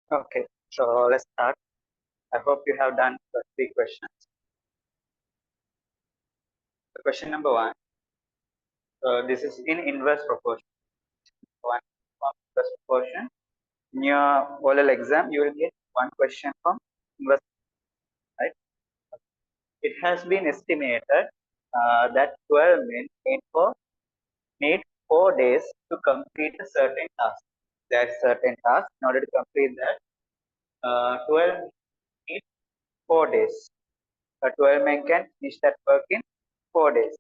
Okay, so let's start. I hope you have done the three questions. So question number one. This is in inverse proportion. One from inverse proportion. In your oral exam, you will get one question from inverse, right? It has been estimated that 12 men need 4 days to complete a certain task. That certain task, in order to complete that, 12 need 4 days. 12 men can finish that work in 4 days.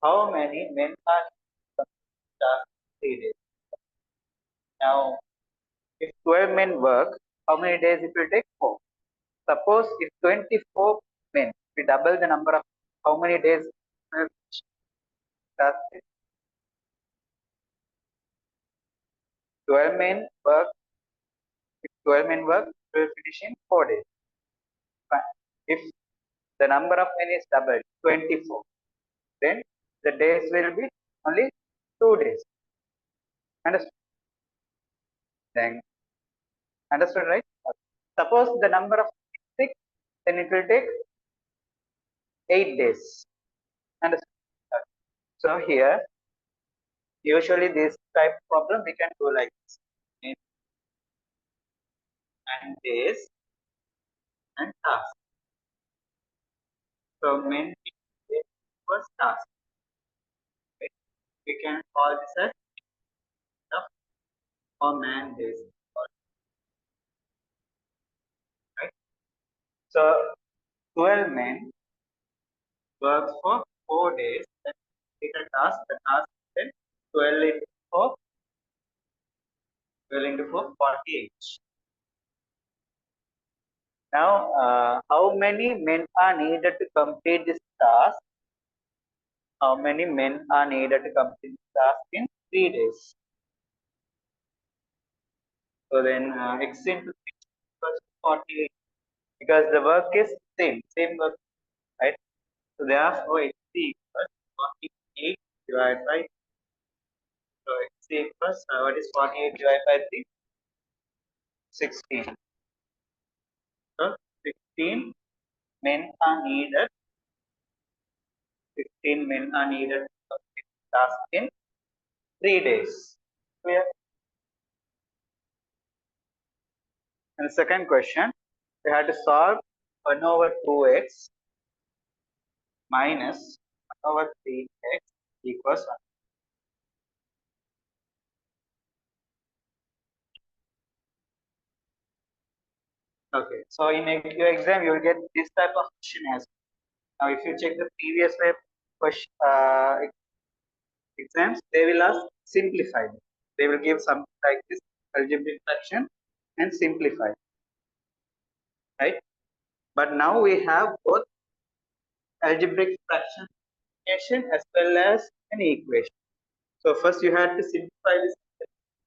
How many men are in the task 3 days? Now, if 12 men work, how many days it will take? 4. Suppose if 24 men, we double the number of how many days will task? 12 men work. If 12 men work, we will finish in 4 days. But if the number of men is doubled, 24, then the days will be only 2 days. Understood? Then understood, right? Suppose the number of 6, then it will take 8 days. Understood? So here, usually this type of problem we can do like this. And days and task. So main days was task. Right? We can call this as stuff or man days. Right? So 12 men works for 4 days. Then take a task. The task then 12 into 4, 12 into 4, 48. Now, how many men are needed to complete this task? How many men are needed to complete this task in 3 days? So then x into 3 equals 48, because the work is same work, right? So therefore x equals 48 divided by, so x equals what is 48 divided by 3? 16. So 16 men are needed. 16 men are needed to complete the task in 3 days. Clear? And the second question, we had to solve 1 over 2x minus 1 over 3x equals 1. Okay, so in your exam, you will get this type of question as well. Now, if you check the previous question, exams, they will ask simplify. They will give something like this algebraic fraction and simplify, right? But now we have both algebraic fraction as well as an equation. So first you had to simplify this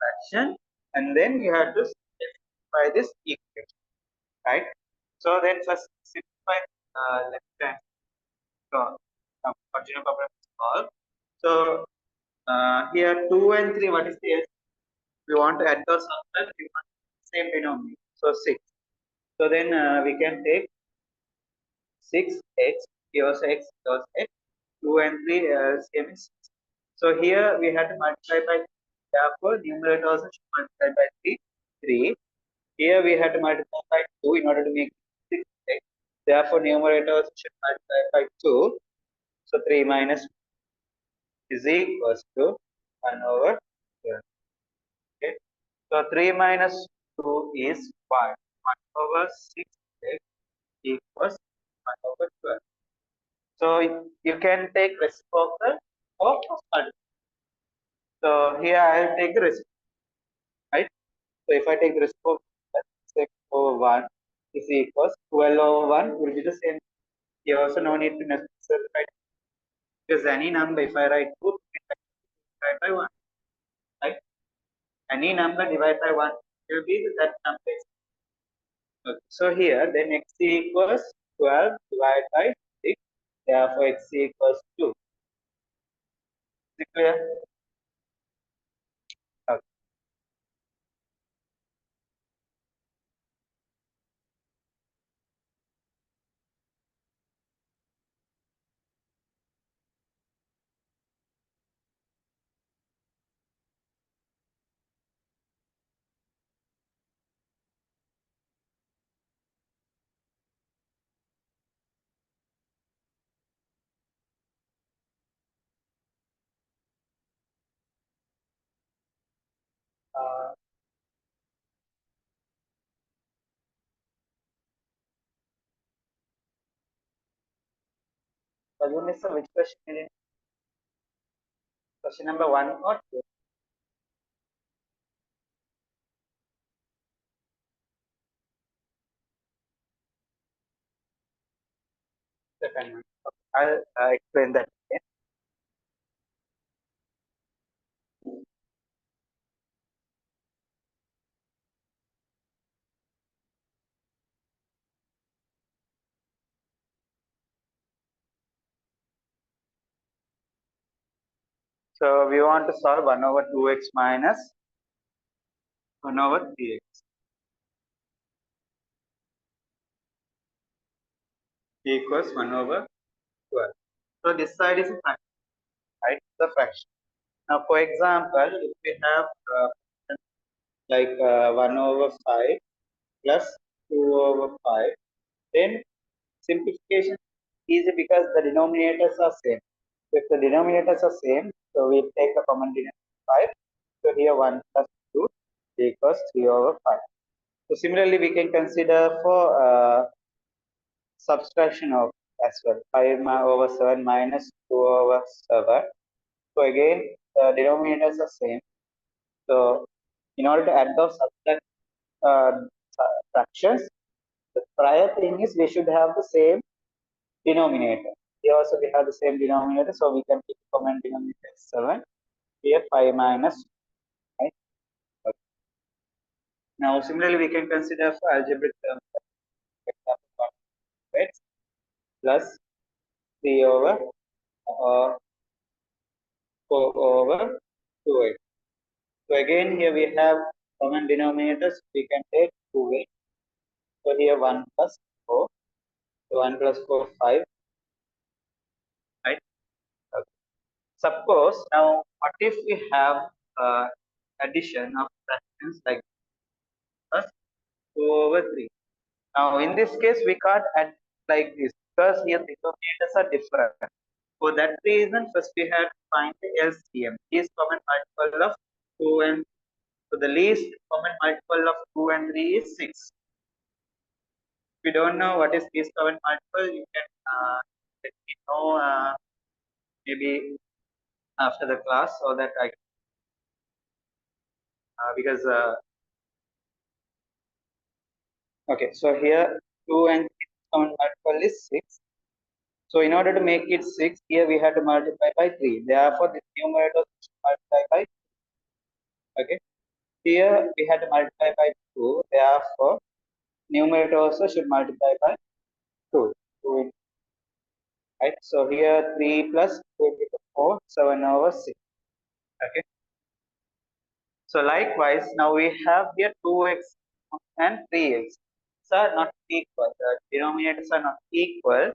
fraction, and then you had to simplify this equation, right? So then first simplify left hand. So continue problem is solved. So here 2 and 3, what is the S? We want to add those subtract, we want same denominator. So 6. So then we can take 6x, here also x, here also x, 2 and 3 same is 6. So here we had to multiply by, therefore numerator also should multiply by 3. Here we had to multiply by 2 in order to make 6x. Therefore numerator also should multiply by 2. So 3 minus is equals to 1 over 12. Okay. So 3 minus 2 is 1. 1 over 6x equals 1 over 12. So you can take reciprocal of multiple. So here I will take the reciprocal, right? So if I take the reciprocal, 6 over 1 is equals 12 over 1 will be the same. Here also no need to necessarily write, because any number, if I write 2, divide by 1, right? Any number divided by 1 will be that number. Okay. So here then x equals 12 divided by 6. Therefore x equals 2. Is it clear? Okay. Mister, which question is it? Question number 1 or 2? Second one. I'll explain that again. So we want to solve 1 over 2x minus 1 over 3x equals 1 over 12. So this side is a fraction, right? The fraction. Now, for example, if we have like 1 over 5 plus 2 over 5, then simplification is easy because the denominators are same. If the denominators are same, so we take the common denominator 5. So here 1 plus 2 equals 3 over 5. So similarly, we can consider for subtraction of as well. 5 over 7 minus 2 over 7. So again, the denominators are same. So in order to add those uh, fractions, the prior thing is we should have the same denominator. Here also we have the same denominator, so we can pick common denominator 7. Here 5 minus 2, right? Okay. Now similarly we can consider for algebraic terms, for example, x plus 3 over 4 over 2x. So again here we have common denominators, we can take 2x. So here 1 plus 4, so 1 plus 4 5, right? Okay. Suppose now what if we have addition of fractions like plus 2 over 3. Now in this case we can't add like this because here the denominators are different. For that reason, first we have to find the LCM, least common multiple of 2 and so the least common multiple of 2 and 3 is 6. If you don't know what is least common multiple, you can let me know maybe after the class so that I because okay, so here 2 and 3 common multiple is 6. So in order to make it 6, here we have to multiply by 3. Therefore, this numerator should multiply by 2. Okay. Here we had to multiply by 2. Therefore, numerator also should multiply by 2. 2 right? So here 3 plus 2 into 4, 7 over 6. Okay. So likewise, now we have here 2x and 3x. So are not equal. The denominators are not equal.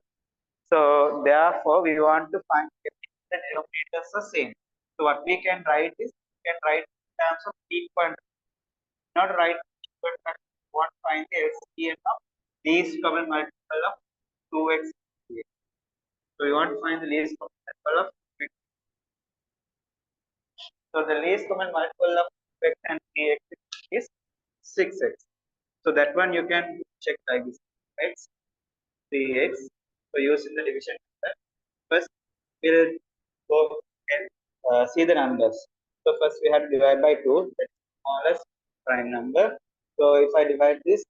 So therefore, we want to find if the denominators are same. So what we can write is we can write in terms of equal, not write equal, but we want to find the LCM of least common multiple of 2x. So we want to find the least common multiple of 2x. So the least common multiple of 2x and 3x is 6x. So that one you can check like this: x, 3x. So using the division method, first we'll go and see the numbers. So first we have to divide by 2, that's smallest prime number. So if I divide this,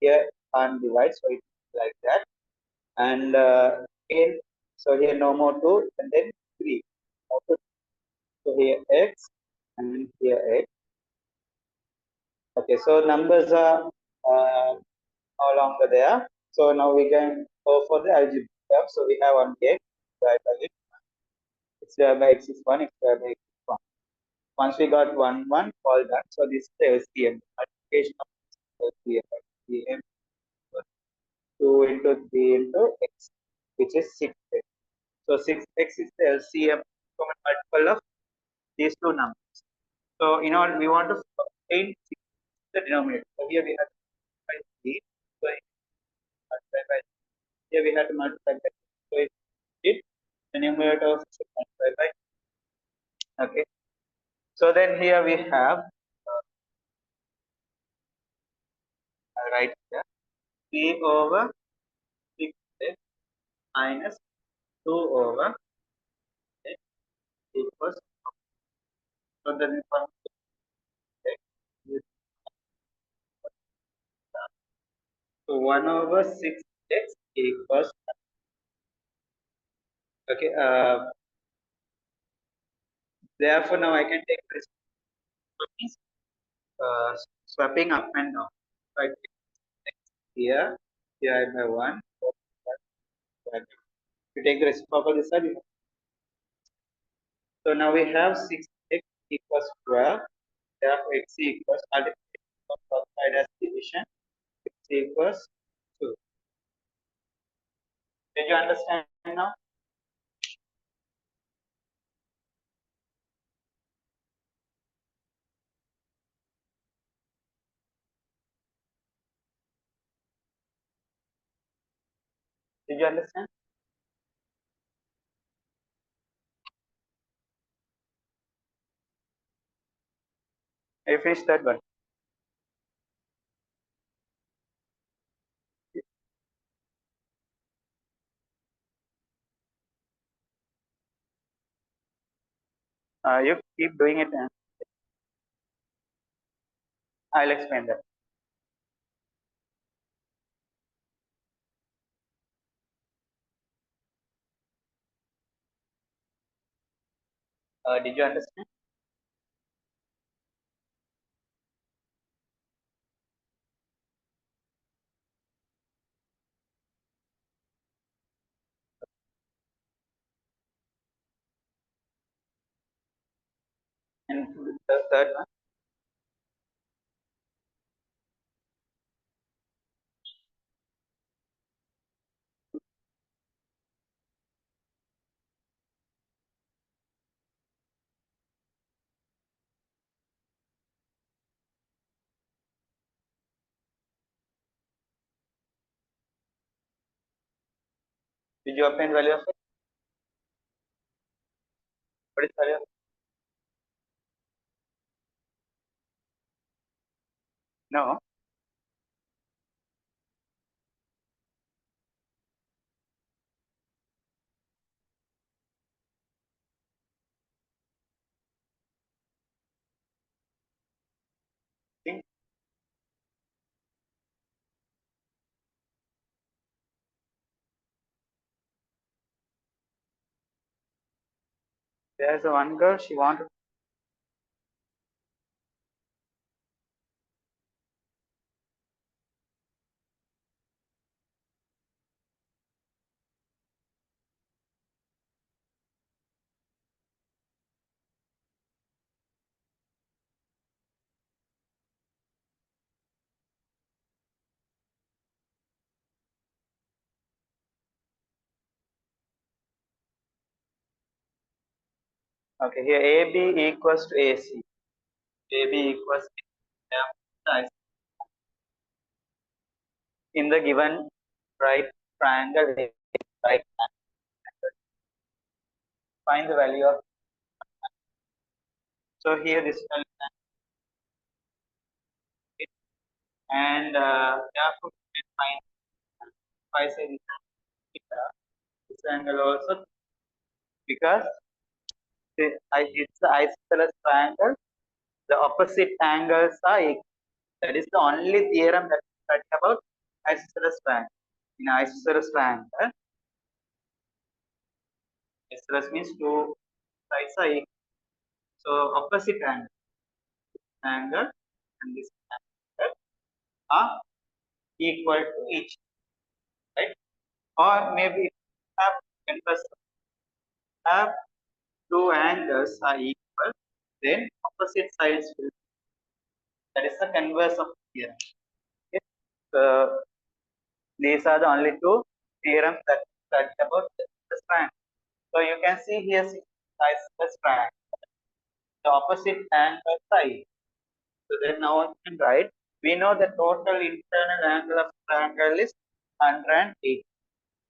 here can't divide, so it's like that. And again, so here no more 2, and then 3. So here x, and here x. Okay, so numbers are no longer there. So now we can go for the algebraic term. So we have 1x divided by x divided by x is 1, x divided by x is 1. Once we got 1, 1, all done. So this is the LCM, multiplication of LCM. LCM 2 into 3 into x, which is 6x. So 6x is the LCM common multiple of these two numbers. So in order we want to obtain 6 the denominator. So here we have to multiply 3. So multiply by here we have to multiply by 3. So it the numerator of 6 multiply by. Okay. So then here we have right here 3 over 6x minus 2 over x equals, so the information x is, so 1 over 6x equals, okay, therefore now I can take this means, swapping up and down. So I take x here, here I have 1, you take the reciprocal this side. So now we have 6x equals 12, therefore x equals, outside as division, x equals 2. Did you understand now? Did you understand? I finished that one. You keep doing it and I'll explain that. Did you understand? And the third one, did you obtain value of it? What is value of it? No. See, there's a one girl, she wanted, okay, here AB equals to AC. AB equals to, in the given right triangle, right, find the value of, so here this one, and therefore we can find, if I say this theta, this angle also, because it's the isosceles triangle, the opposite angles are equal. That is the only theorem that we study about isosceles triangle. In isosceles triangle, isosceles means two sides are equal. So opposite angle and this angle are equal to each, right? Or maybe have inverse, have two angles are equal, then opposite sides will. That is the converse of theorem. Okay? So these are the only two theorems that we study about the triangle. So you can see here isosceles triangle. The opposite angle side. So then now I can write. We know the total internal angle of triangle is 180.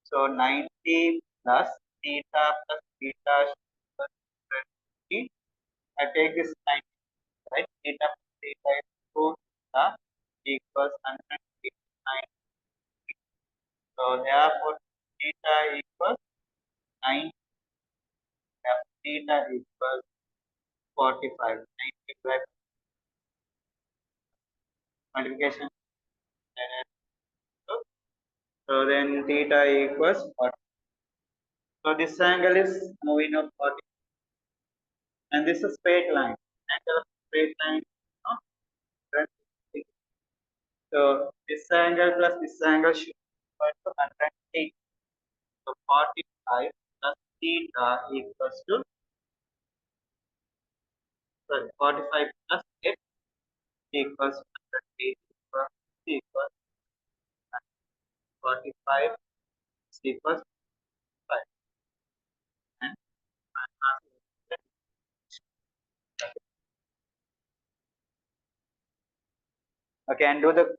So 90 plus theta plus theta equals 180. I take this 90, right? Theta plus theta is 2 theta equals 189. So therefore theta equals 9 theta equals 45. 90 by multiplication. So then theta equals 40. So this angle is moving up 40. And this is straight line. Angle of straight line. No? Front. So this angle plus this angle should be equal to 180. So 45 plus theta equals to, sorry, 45 plus 8 equals 180. So equals 45 equals 5. And okay, and do the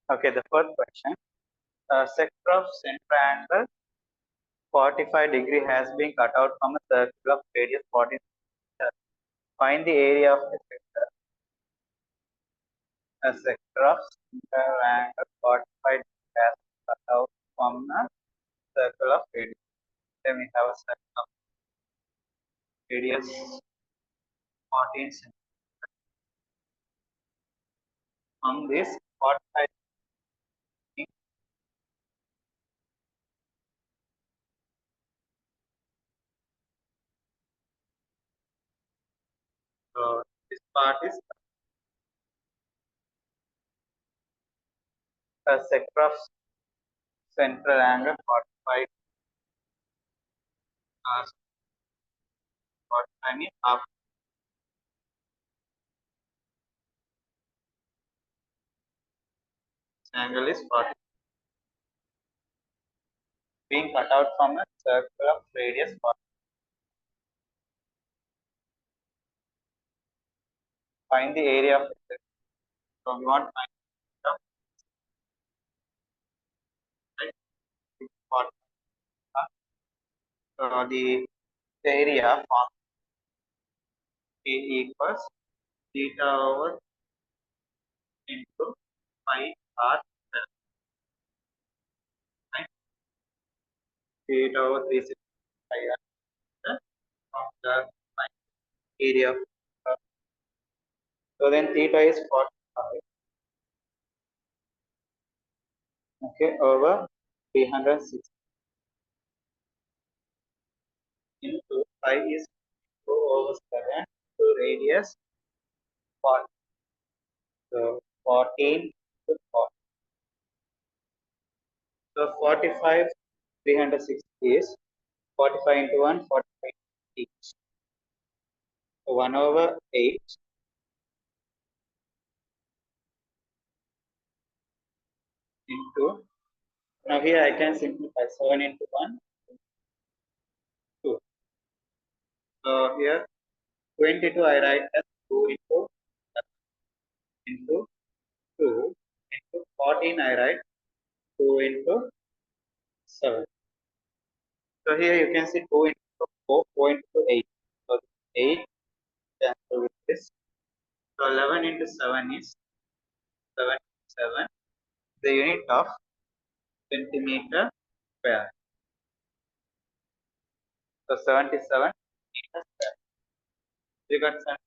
Okay, the first question. A sector of center angle 45-degree has been cut out from a circle of radius 40 centimeters. Find the area of the sector. A sector of center angle 45 degree has been cut out from a circle of radius. Then we have a circle of radius 14 centimeters. From this 45 degree, so this part is a sector of central angle 45 45 means half angle is 40 being cut out from a circle of radius 40. Find the area of the circle. So we want to find the right, 40. So the area from A equals theta over into pi r square, right? Theta over 365 r square from the area of so then theta is 45, okay, over 360 into pi is 2 over 7 to radius 40. So 14 to 40. So 45, 360 is 45 into 1, 45 each. So 1 over 8 into, now here I can simplify 7 into 1, 2. So here 22 I write as 2 into 2 into 14 I write 2 into 7. So here you can see 2 into 4, 4 into 8. So 8 cancel with this. So 11 into 7 is 7, 7. The unit of centimeter square. So 77 meters square. You got some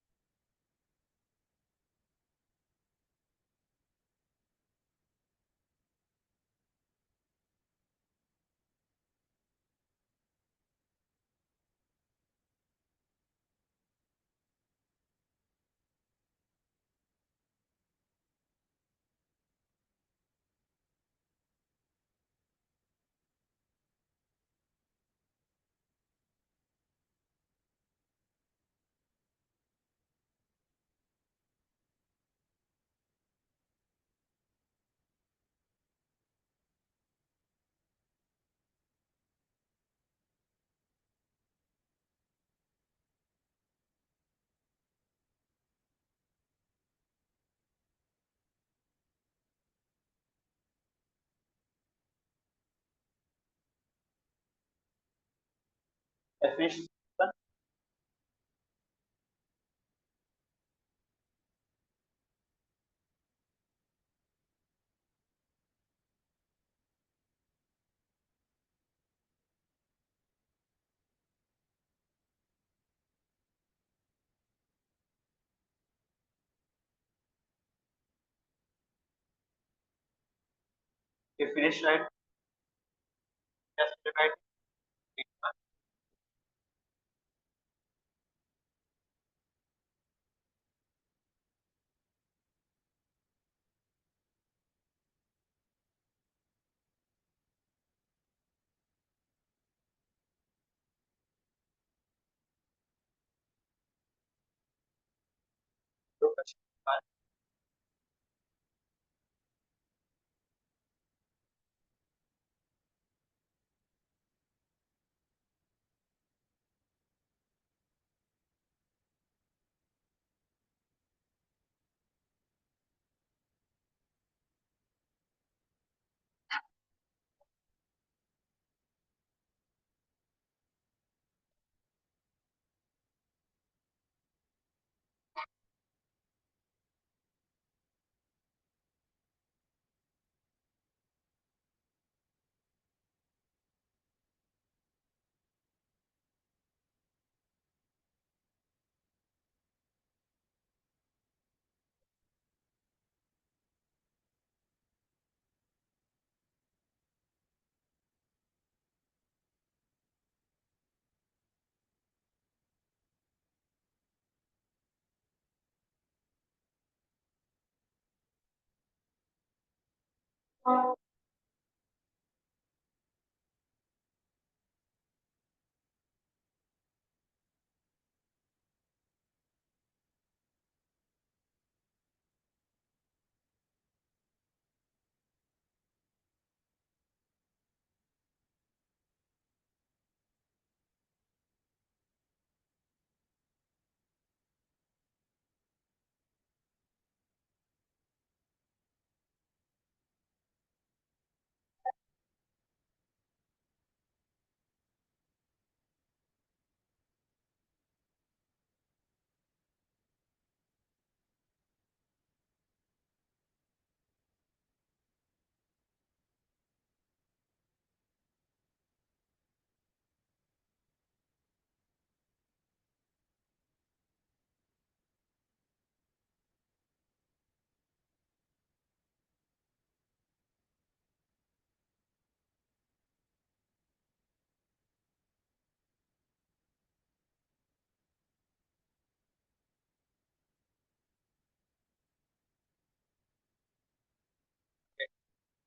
definition. You finish right? Just right. Two questions.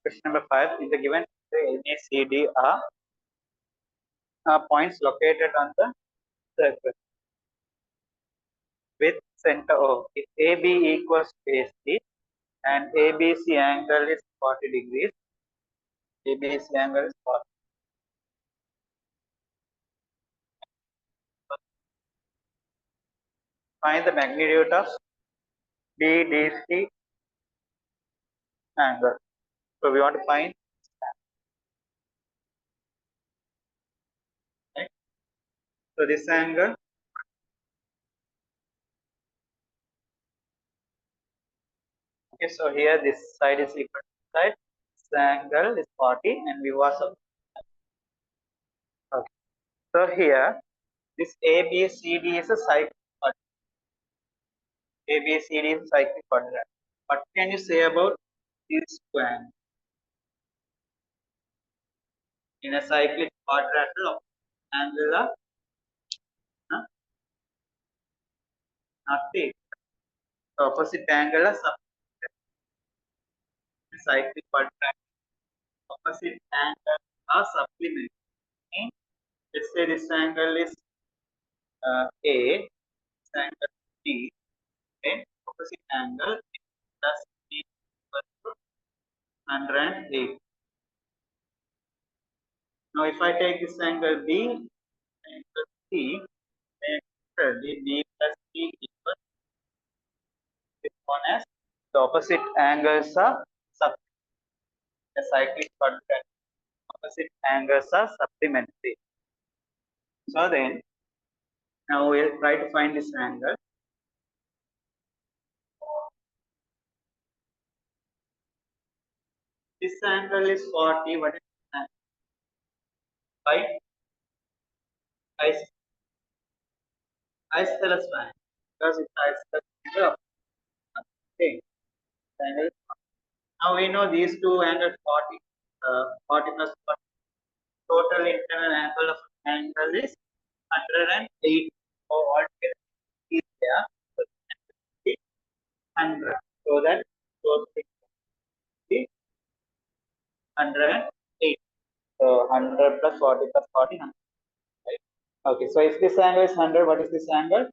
Question number 5. In the given ABCD are points located on the circle with center O. If AB equals to AC and ABC angle is 40 degrees, ABC angle is 40. Find the magnitude of BDC angle. So we want to find, right? So this angle, okay, so here this side is equal to this side. This angle is 40 and we was up. Okay. So here this ABCD is a cyclic quadrant. ABCD is a cyclic quadrant. What can you say about these two angles? In a cyclic quadrilateral angle are nothing. Opposite angle are cyclic quadrilateral. Opposite angle are supplementary. Let's say this angle is A, this angle B, then opposite angle plus B equal to 108. Now if I take this angle B, angle C, then similarly B plus C equals this one as the opposite angles are the cyclic quadrant. Opposite angles are supplementary. So then now we'll try to find this angle. This angle is 40. What is this angle? By isosceles triangle, because it's isosceles triangle of thing. Angle. Now we know these two angles 40, 40 plus 40. Total internal angle of angle is 108. So altogether is there. So 100. So that total is 108. So 100 plus 40 plus 40, 100. Right? Okay, so if this angle is 100, what is this angle?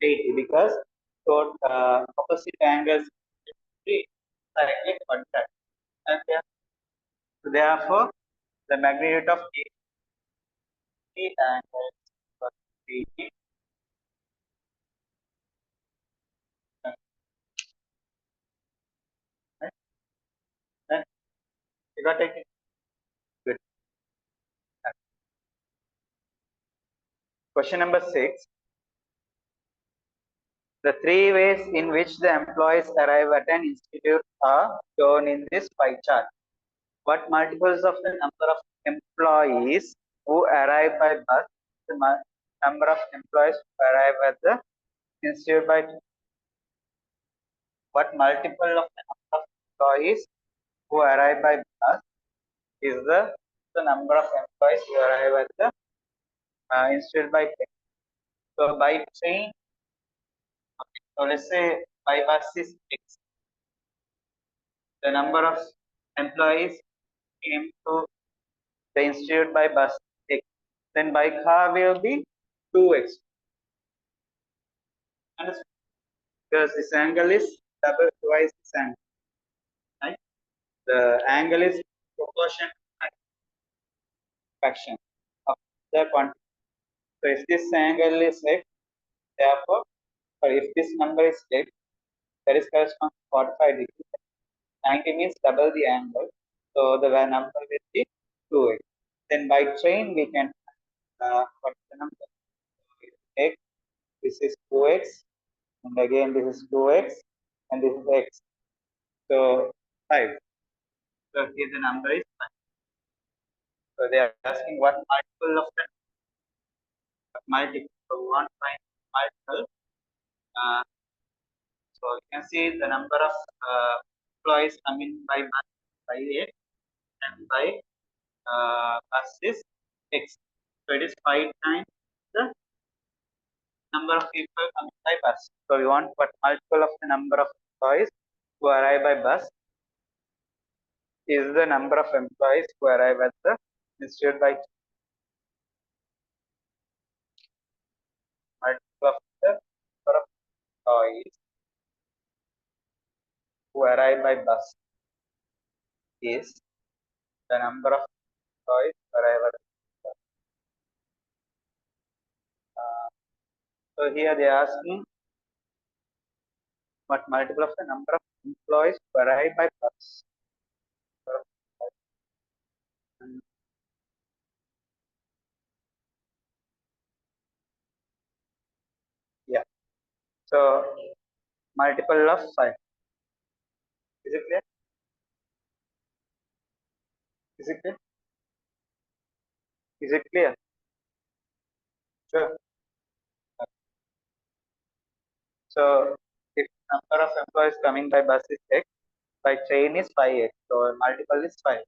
80, because so opposite angles is cyclic quadrant. And therefore, the magnitude of AC angle is 80. Right? Then you got to take it. Good. Question number 6. The three ways in which the employees arrive at an institute are shown in this pie chart. What multiples of the number of employees who arrive by bus, the number of employees who arrive at the institute by, what multiple of the number of employees who arrive by bus is the number of employees who arrive at the institute by train. So by train, okay, so let's say by bus is 6. The number of employees came to the institute by bus X, then by car will be 2x. Understand? Because this angle is double twice this angle, right? The angle is proportion to fraction of the quantity. So if this angle is x, therefore, or if this number is x, that is corresponds to 45 degrees. 90 means double the angle. So the number will be 2x. Then by train we can what's the number? X, this is 2x, and again this is 2x, and this is x. So 5. So here the number is 5. So they are asking what multiple of the multiple. So we want to find multiple. Uh, so you can see the number of employees coming by bus by x and by bus is x. So it is 5 times the number of people coming by bus. So we want what multiple of the number of employees who arrive by bus is the number of employees who arrive at the institute by multiple of the number of employees who arrive by bus is the number of employees who arrive at the bus. So here they are asking what multiple of the number of employees who arrive by bus. Yeah. So multiple of 5. Is it clear? Is it clear? Is it clear? Sure. So if number of employees coming by bus is x, by train is 5x. So multiple is 5.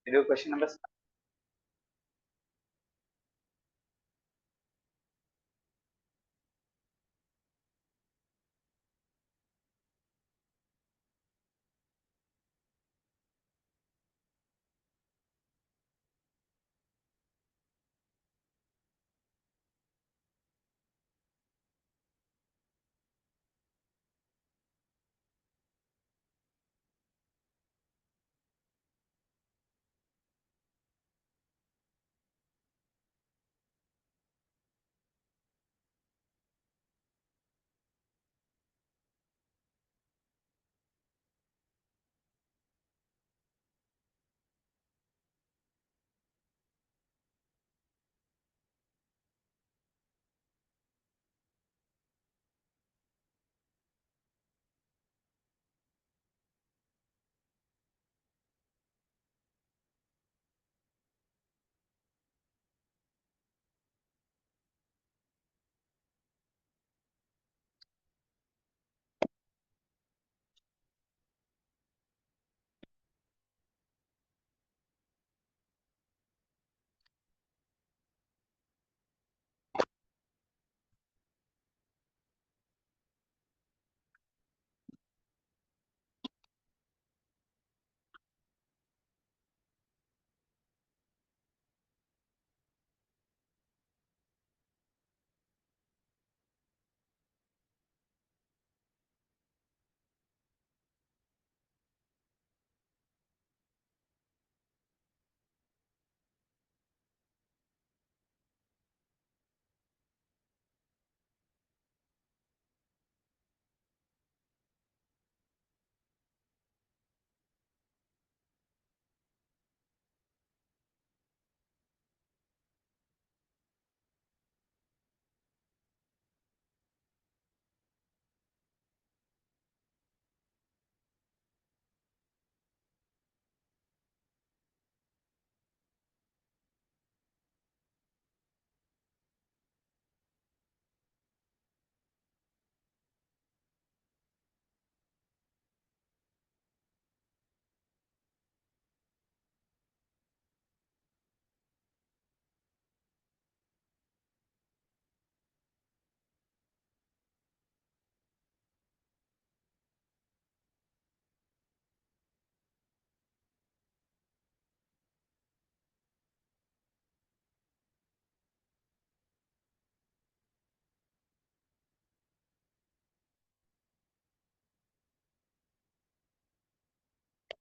You do question number 7.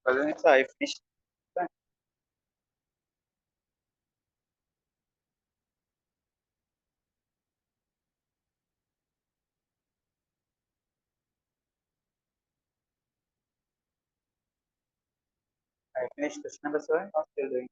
Well, then it's I finished. I finished question number 7 or still doing?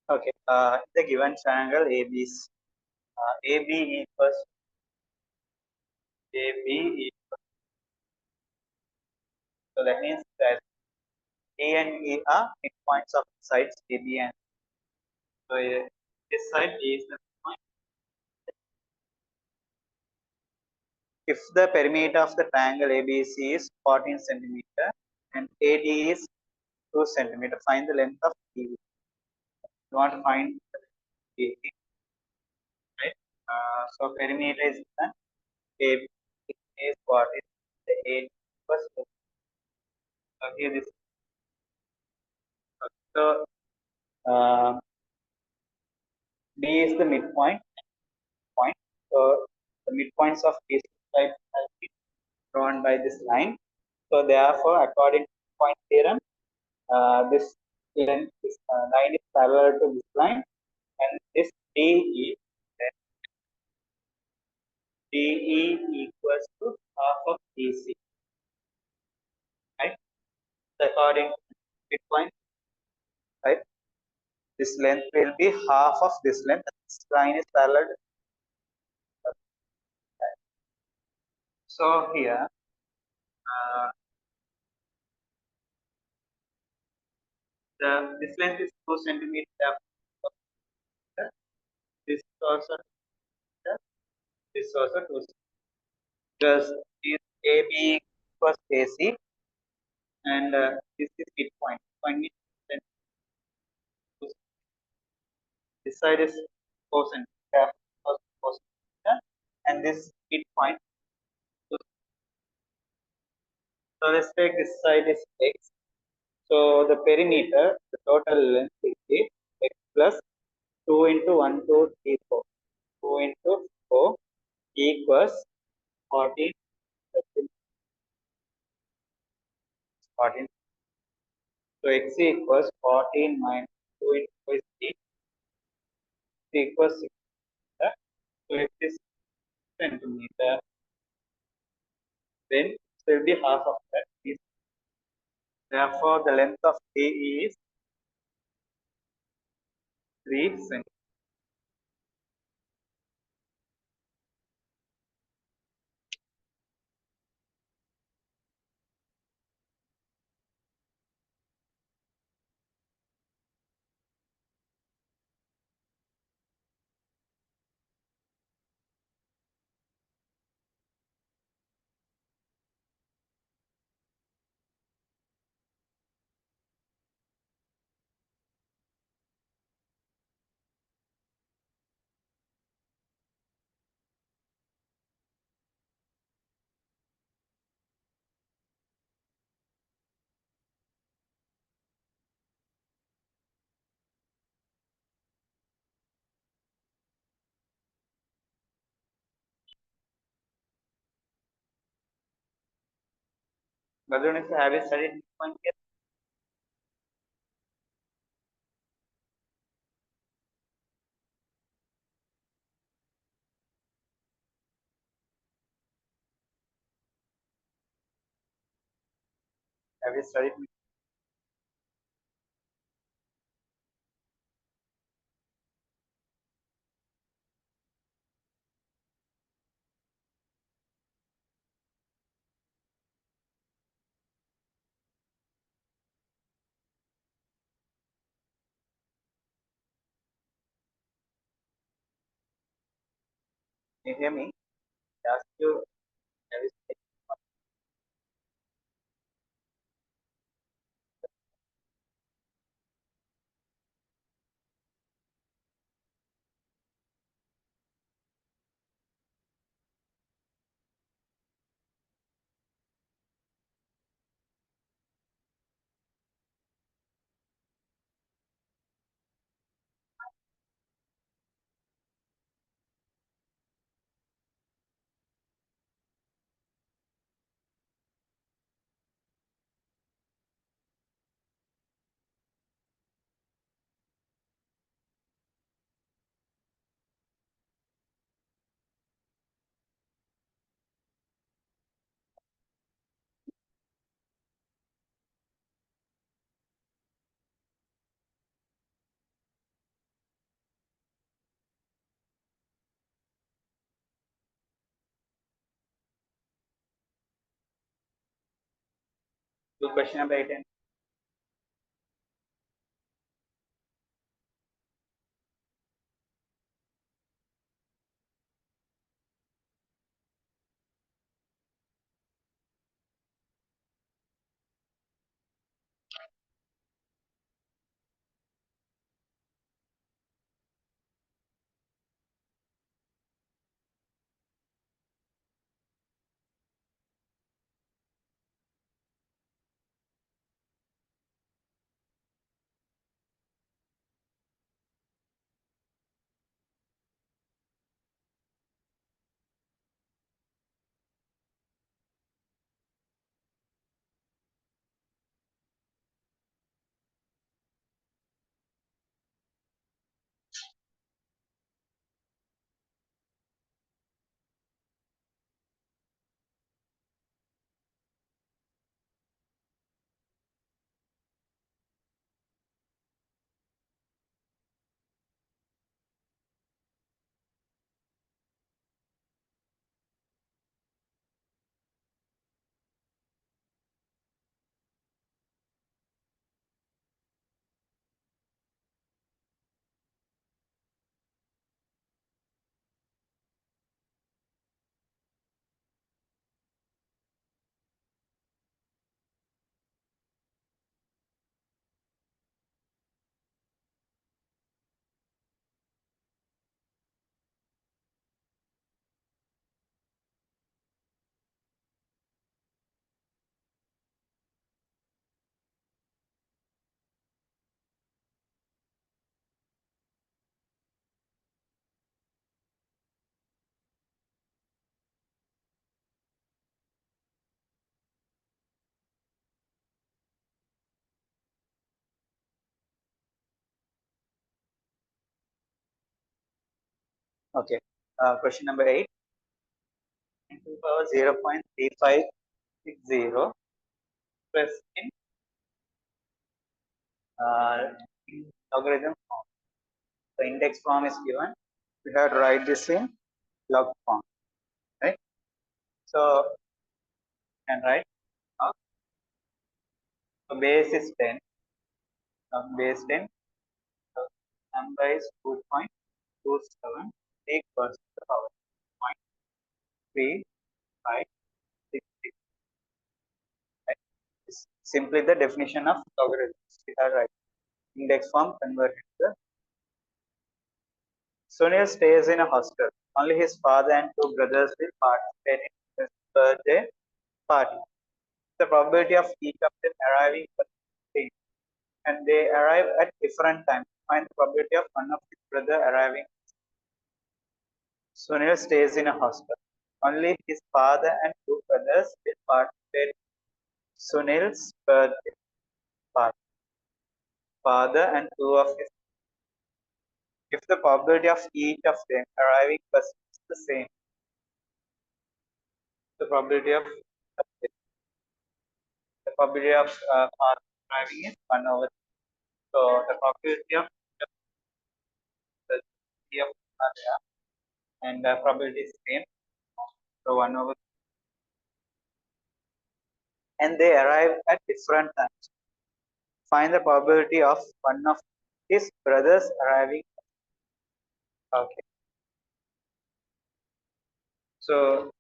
Okay. The given triangle AB equals AB equals, so that means that A and E are midpoints of sides AB and, so this side A is the midpoint. If the perimeter of the triangle ABC is 14 centimeter and AD is 2 centimeter, find the length of AB. You want to find the AB, right? So perimeter is the AB is what is the AD equals to, here this. So B is the midpoint point. So the midpoints of these type has been drawn by this line. So therefore, according to point theorem, this line is parallel to this line, and this DE, then DE equals to half of DC, right? So according to midpoint, right? This length will be half of this length. This line is parallel. So here, this length is 2 centimeter. This also, this also 2 because this AB equals AC, and this is midpoint. Point means then this side is 4 centimeter, 4 centimeter, and this midpoint. So let's take this side is x. So the perimeter, the total length will be x plus 2 into 1, 2, 3, 4. 2 into 4 equals 14. 14. So x equals 14 minus 2 into 8 equals 6. So if it is centimeter, then it will be half of that. Therefore, the length of A is 3 centimeters. Badrunis, have you studied this point here? Have you studied? Can you hear me? I asked you, have you studied? To question number 8 and Okay. Question number 8. 10 to the power 0.3560 plus in logarithm form. The index form is given. We have to write this in log form, right? So can write so base is 10. Base 10. So number is 2.27 equals to the power 0.3560. Right? It's simply the definition of logarithms. We have right index form converted to the. Sunil stays in a hostel. Only his father and two brothers will participate in his birthday party. The probability of each of them arriving at the same, and they arrive at different times. Find the probability of one of his brother arriving. Sunil stays in a hostel. Only his father and two brothers will participate in Sunil's birthday party. Father and two of his. If the probability of each of them arriving first is the same, the probability of arriving is 1 over. So the probability of the of and the probability is same. So 1 over. And they arrive at different times. Find the probability of one of his brothers arriving. Okay. So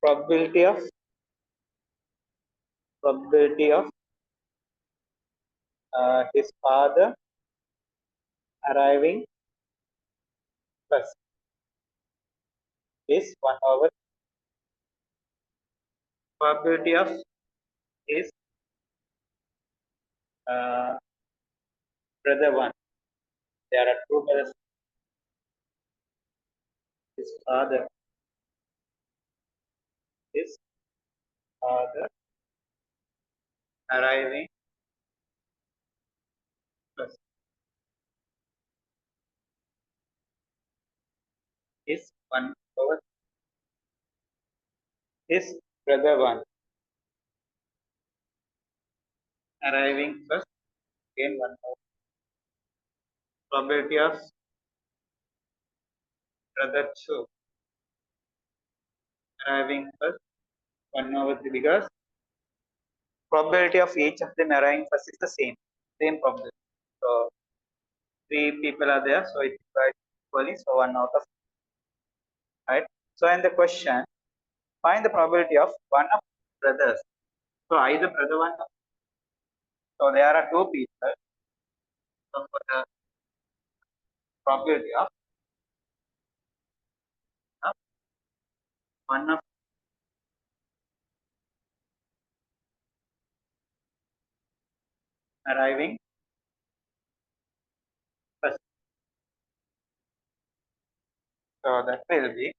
probability of his father arriving first is 1 over. Probability of his uh, brother 1. There are two brothers. His father is father arriving first is 1 over. His brother 1 arriving first again 1 over. Probability of brother 2 arriving first 1 over 3, because probability of each of them arriving first is the same probability. So three people are there, so it is right equally, so 1 out of, right. So in the question, find the probability of one of brothers. So either brother 1, so there are two people. So for the probability of one of arriving first, so that will be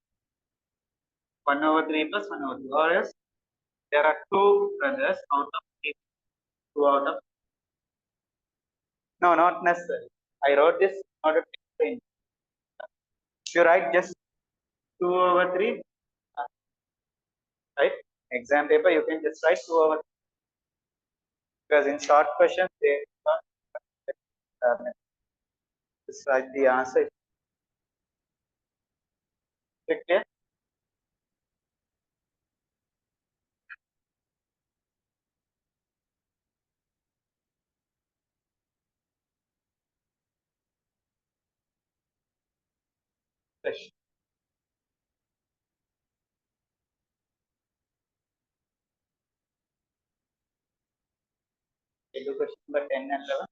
1 over 3 plus 1 over 2, or else there are two brothers out of 3, 2 out of. No, not necessary. I wrote this in order to explain. If you write just 2 over 3, right? Exam paper, you can just write 2 over 3. Because in short questions, they just write the answer. Okay? Question. Okay, do question number 10 and 11.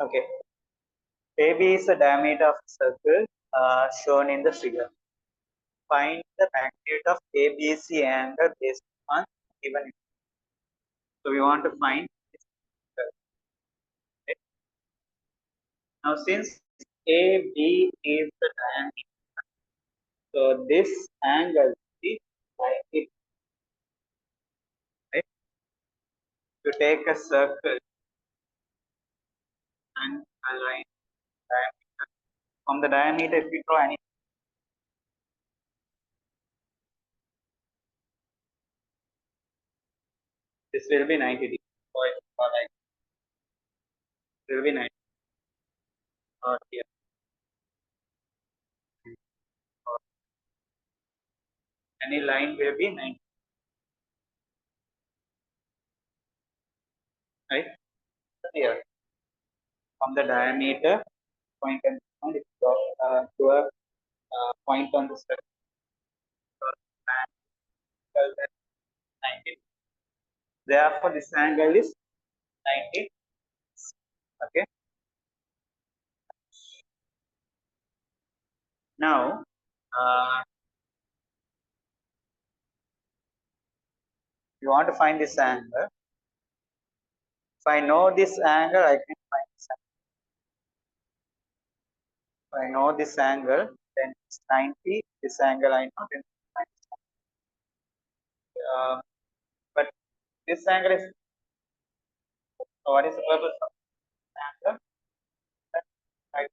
Okay. AB is the diameter of the circle shown in the figure. Find the magnitude of ABC angle based on given. So we want to find this circle. Okay. Now since AB is the diameter, so this angle is 90. Right? To take a circle and align diameter. From the diameter, if you draw any, this will be 90 degrees. Or like it will be 90 or here. Or any line will be 90. Right? Here. From the diameter, point and point is to a point on the circle. Angle is 90. Therefore, this angle is 90. Okay. Now, you want to find this angle. If I know this angle, I can find this angle. If I know this angle, then it's 90. This angle I know, then it's 90. But this angle is, so what is the purpose of this angle? Right.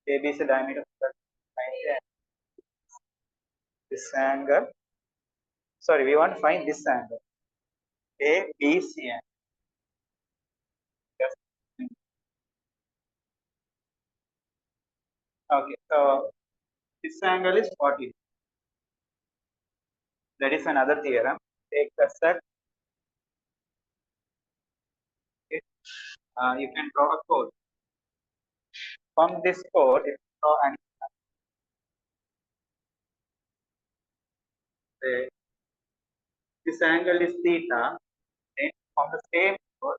AB is the diameter of the circle. This angle, sorry, we want to find this angle. ABC angle. Yes. Okay, so this angle is 40. That is another theorem. Take the set. Okay. You can draw a chord. From this chord, if you draw an say, this angle is theta. Then from the same chord,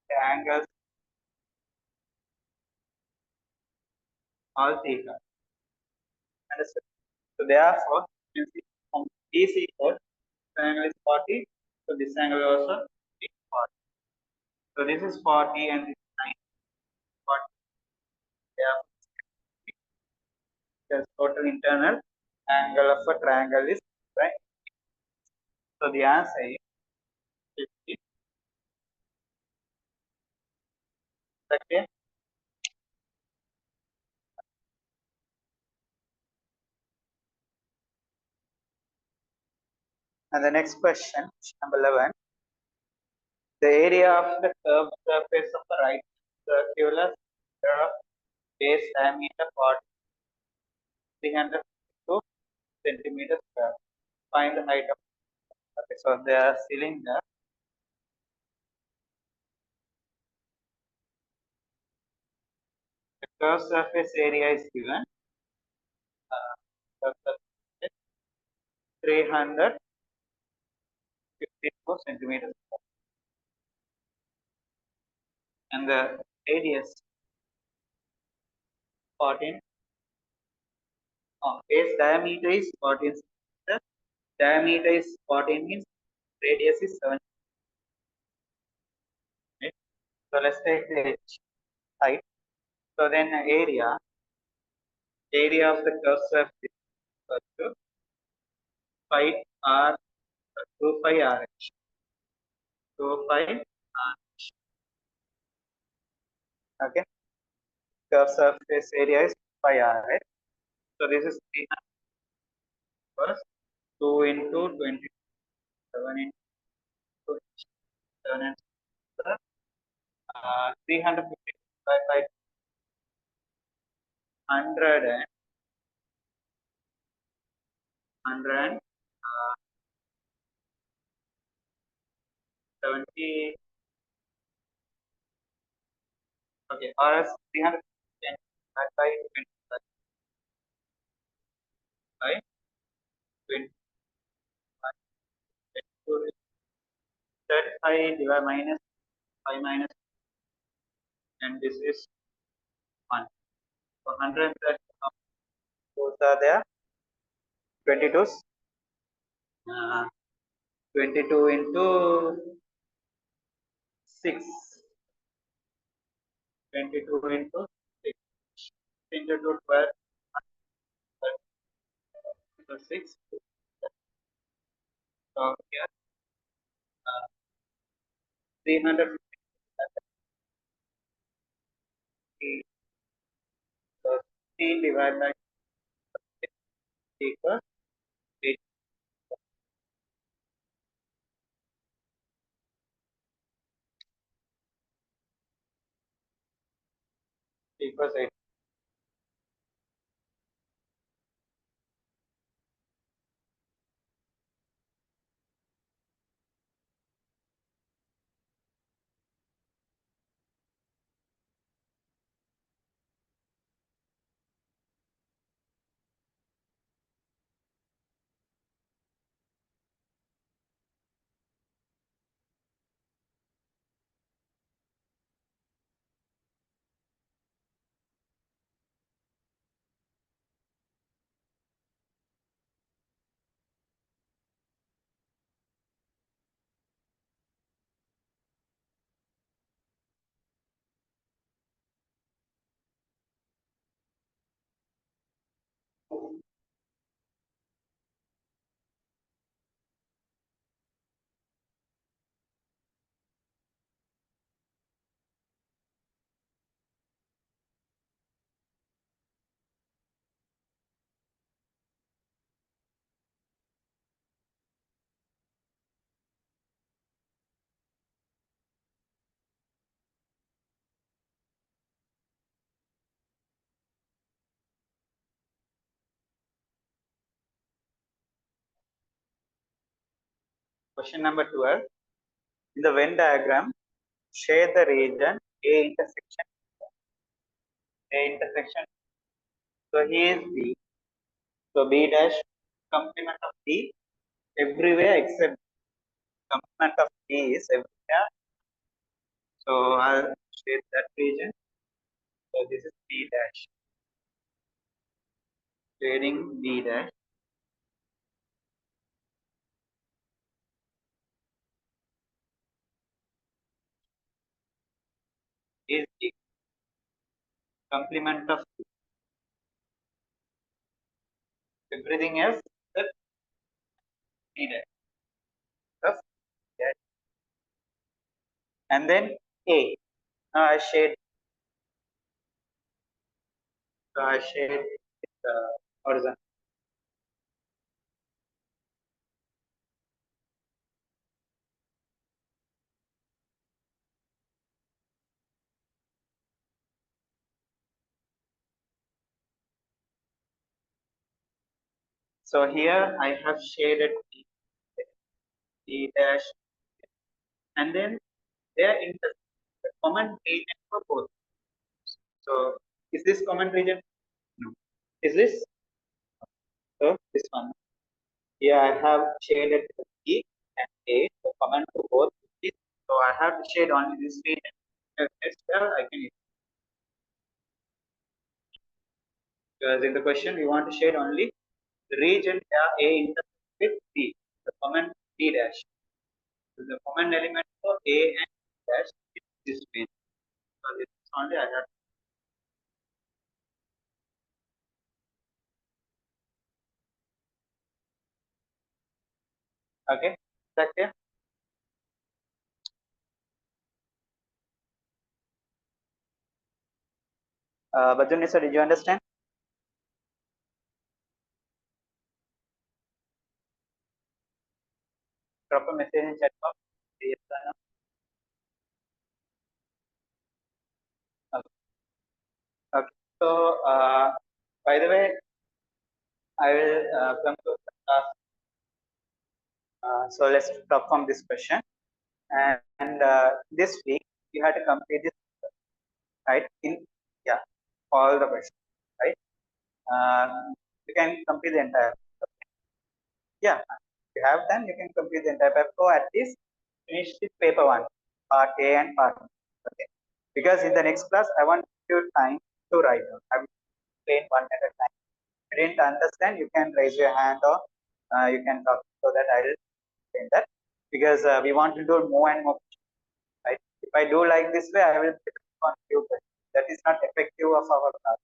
the angles all theta. Understood? So therefore, you see from DC chord, the angle is 40. So this angle also is 40. So this is 40 and this is 90. 40. Therefore, the total internal angle of a triangle is right. So the answer is 50. Okay. And the next question, number 11. The area of the curved surface of the right circular sphere of base diameter 302 centimeters square. Find the height of. Okay, so the cylinder. The curved surface area is given. Curved surface is 352 centimeters square. And the radius 14. Base diameter is 14 centimeters. Diameter is 14 means radius is 7. Right? So let's take the height. So then area of the curved surface is equal to 5 r 25 RH. 25 RH. Okay. Curved surface area is 5 RH. So this is 300 first 2 into 27 into 7 and 350 by 100 and 70. Okay, or else 300 by 25 by 25. 35 divided minus 5 minus, and this is 1. So 130 those are there. 22s. 22 into 6. 22 into 6. Into 12. So 6. So here 350. So 16 divided by 6 equals 8. Equals 8. Question number 12. In the Venn diagram, share the region A intersection. A intersection. So here is B. So B dash complement of B everywhere except complement of B is everywhere. So I'll share that region. So this is B dash. Sharing B dash is the complement of everything else except B dash. Of that. And then A. Now I shade. So I shade the horizontal. So here I have shaded B dash, and then they are in the common region for both. So is this common region? No. Is this? So this one. Here I have shaded B and A, the common to both. So I have to shade only this region. Next I can use. Because in the question we want to shade only the region where A intersects with B, the common B dash. So the common element for A and B dash is this region. So this is only I have. Okay, is that clear? Bajunisa, did you understand? Drop a message in chat box. Yes or no? Okay. Okay. So, by the way, I will come to the class. So let's perform this question. And this week you have to complete this, right? In yeah, all the questions, right? You can complete the entire. Yeah, you have done. You can complete the entire paper. Or at least finish this paper one. part A and part B. Okay. Because in the next class, I want your time to write down. I will explain one at a time. If you didn't understand, you can raise your hand or you can talk so that I will explain that. Because we want to do more and more, right? If I do like this way, I will on few questions. That is not effective of our class.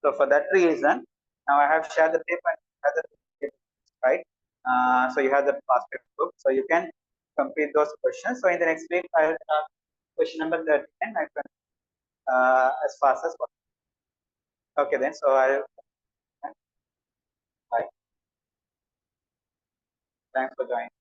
So for that reason, now I have shared the paper and share the paper, right? So you have the past paper book, so you can complete those questions. So in the next week, I will start question number 13 and I can as fast as possible. Okay, then. So I'll bye. Thanks for joining.